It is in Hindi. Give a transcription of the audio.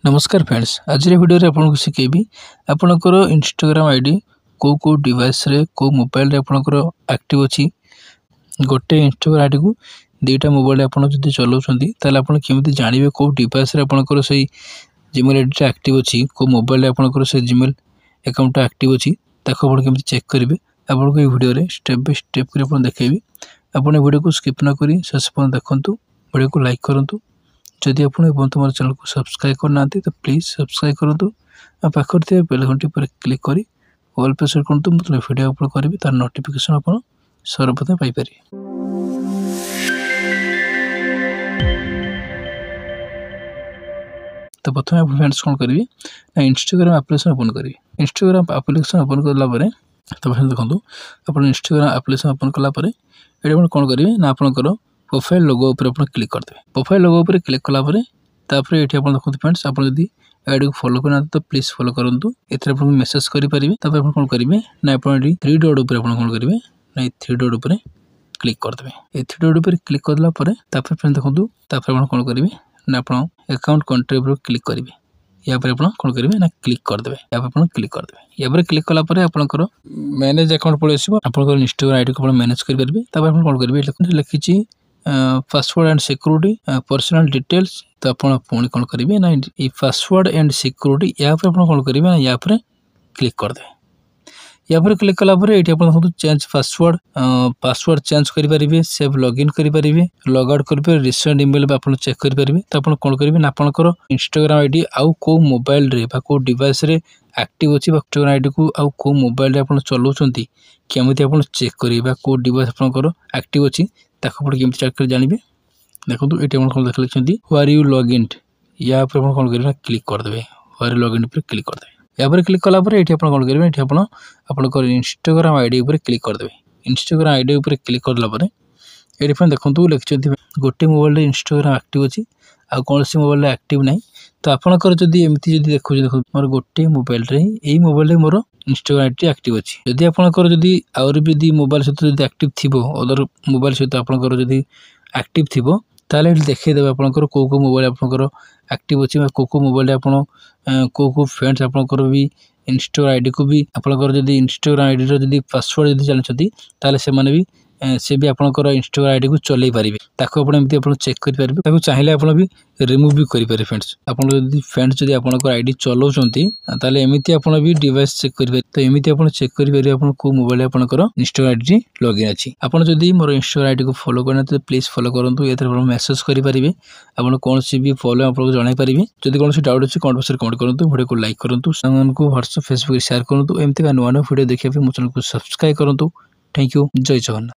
नमस्कार फ्रेंड्स, आज वीडियो रे आपन को सिखेबी आपनकर इंस्टाग्राम आईडी को डिवाइस रे को मोबाइल रे आपनकर एक्टिव अछि। गोटे इंस्टाग्राम आईडी को दुईटा मोबाइल आपन जदि चलाउछंती ताले आपन केमिति जानिबे को डिवाइस रे आपनकर सही जीमेल आईडी एक्टिव अछि, को मोबाइल रे आपनकर से जीमेल अकाउंट एक्टिव अछि ताको आपन केमिति चेक करिवे। आपन को ए वीडियो रे स्टेप बाय स्टेप करी आपन देखेबी। आपन वीडियो को स्किप न करी शेष पर्यंत देखंतु, वीडियो को लाइक करंतु। जदि आप हमारे चैनल को सब्सक्राइब करना तो प्लीज सब्सक्राइब करूँ और पाखे बेल घंटी पर क्लिक करी ऑल पे सेट करूँ। मतलब वीडियो अपलोड करी तार नोटिफिकेशन आप सर्वप्रथम पाइपर। तो प्रथम आप फ्रेंड्स कौन करेंगे ना इंस्टाग्राम एप्लिकेशन ओपन करेंगे। इंस्टाग्राम एप्लिकेशन ओपन कलापर तो देखो आप इंस्टाग्राम एप्लिकेशन ओपन कलापर ये कौन करेंगे ना आपंकर प्रोफाइल लोगो ऊपर आप क्लिक करदे। प्रोफाइल लोगो ऊपर क्लिक कलापर ये देखो फ्रेंड्स आप आईडी को फॉलो करना तो प्लीज फॉलो करूँ। एथरे आप मेसेज करेंगे आप कौन करेंगे ना आप थ्री डॉट ऊपर कौन करेंगे ना थ्री डॉट ऊपर क्लिक करदे। ये थ्री डॉट ऊपर क्लिक करला फ्रेंड्स देखो आप कौन करेंगे ना आप अकाउंट कंट्री ऊपर क्लिक करेंगे। या पर आप कौन करेंगे ना क्लिक करदे। या पर क्लिक करदे। या पर क्लिक कलापर आपंकर मैनेज अकाउंट पड़े आप इंस्टाग्राम आईडी को मैनेज करेंगे। आप कौन करेंगे लिखी password and security personal details तो आप पुणी कौन करेंगे ना ये पासवर्ड एंड सिक्योरिटी या पर कौन करेंगे ना या पर क्लिक करदे। या पर क्लिक कलापर ये देखो चेंज पासवर्ड चेंज करेंगे, सेव लॉगिन करेंगे, लॉग आउट करेंगे, रिसेंट ईमेल आप चेक करेंगे। तो आप कौन करेंगे ना आपंकर इंस्टाग्राम आईडी आउ को मोबाइल रे को डिवाइस रे एक्टिव अच्छी इंस्टाग्राम आईडी को आउ को मोबाइल रे आप चलाउछंती केमिति आप चेक करेंगे को डिवाइस आपंकर एक्टिव अच्छी ताको केमिति चेक कर जानिबे। देखो ये कौन लिखते व्हार यू लॉग इन या पर कौन करेंगे क्लिक करदे। व्हार लॉग इन पर क्लिक करदे। या पर क्लिक कलापर ये कौन करेंगे ये आप इंस्टाग्राम आईडी ऊपर क्लिक करदे। इंस्टाग्राम आईडी ऊपर क्लिक करला ये देखो लिखते गोटे मोबाइल इंस्टाग्राम एक्टिव अच्छी आ कौन सी मोबाइल एक्टिव ना। तो आपंकर जदि एमती देखो मोर गोटे मोबाइल रे यही मोबाइल मोर इंस्टाग्राम आईडी एक्टिव अच्छी। जदि आपंकर जदि आउर भी मोबाइल सहित एक्टिव थी अदर मोबाइल सहित आपंकर जदि एक्टिव थी ताले देखिदेवे आपंकर को मोबाइल आपंकर एक्टिव अच्छी को मोबाइल आप को फ्रेंड्स आपंकर भी इंस्टाग्राम आईडी को भी आपंकर जदि इंस्टाग्राम आईडी जदि पासवर्ड जदि जानते ताले से माने भी से भी आपंकर इंस्टाग्राम आईडी को चलई पारे ताको आप चेक करेंगे। चाहिए आप भी रिमूव भी करेंगे। फ्रेंड्स आप फ्रेंड्स जब आपंकर आईडी चलाउछंती ताले एमिति आप भी डिवाइस चेक करेंगे। तो एमिति आप चेक करेंगे आप को मोबाइल आपंकर इंस्टाग्राम आईडी लॉगिन अच्छी। आप जदि मोर इंस्टाग्राम आईडी को फॉलो करना तो प्लीज फॉलो करूँ। ये मेसेज करेंगे आप कौन सी भी फॉलो आपको जन पारे। जब कौन डाउट अच्छी कमेंट बॉक्स में कमेंट करूँ, वीडियो को लाइक करूँ, को व्हाट्सएप फेसबुक शेयर करूँ। एमती नुआ नुआ वीडियो देखिए मो चैनल को सब्सक्राइब करूँ। Thank you. जय जगन्नाथ।